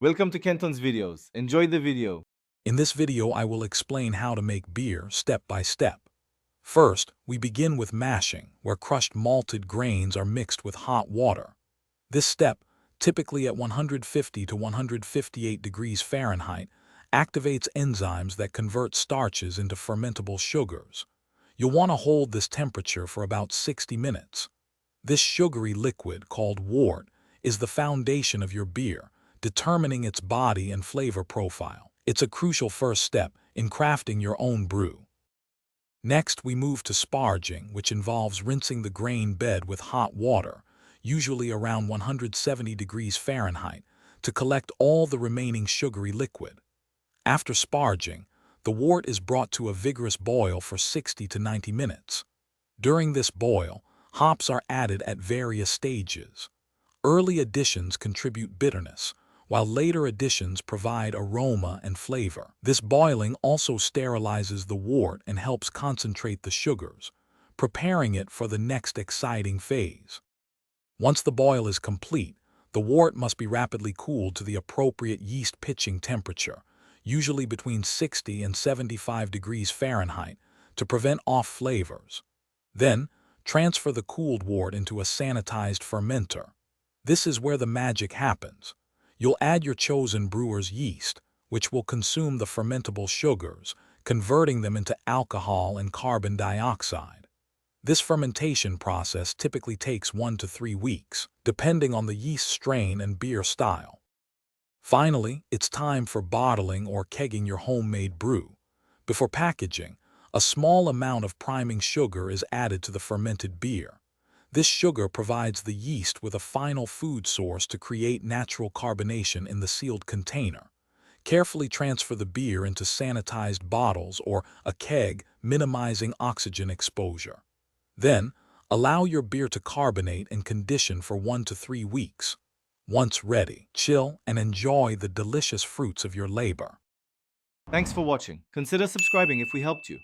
Welcome to Kenton's videos. Enjoy the video. In this video, I will explain how to make beer step by step. First, we begin with mashing, where crushed malted grains are mixed with hot water. This step, typically at 150 to 158 degrees Fahrenheit, activates enzymes that convert starches into fermentable sugars. You'll want to hold this temperature for about 60 minutes. This sugary liquid, called wort, is the foundation of your beer, determining its body and flavor profile. It's a crucial first step in crafting your own brew. Next, we move to sparging, which involves rinsing the grain bed with hot water, usually around 170 degrees Fahrenheit, to collect all the remaining sugary liquid. After sparging, the wort is brought to a vigorous boil for 60 to 90 minutes. During this boil, hops are added at various stages. Early additions contribute bitterness, while later additions provide aroma and flavor. This boiling also sterilizes the wort and helps concentrate the sugars, preparing it for the next exciting phase. Once the boil is complete, the wort must be rapidly cooled to the appropriate yeast pitching temperature, usually between 60 and 75 degrees Fahrenheit, to prevent off flavors. Then, transfer the cooled wort into a sanitized fermenter. This is where the magic happens. You'll add your chosen brewer's yeast, which will consume the fermentable sugars, converting them into alcohol and carbon dioxide. This fermentation process typically takes 1 to 3 weeks, depending on the yeast strain and beer style. Finally, it's time for bottling or kegging your homemade brew. Before packaging, a small amount of priming sugar is added to the fermented beer. This sugar provides the yeast with a final food source to create natural carbonation in the sealed container. Carefully transfer the beer into sanitized bottles or a keg, minimizing oxygen exposure. Then, allow your beer to carbonate and condition for 1 to 3 weeks. Once ready, chill and enjoy the delicious fruits of your labor. Thanks for watching. Consider subscribing if we helped you.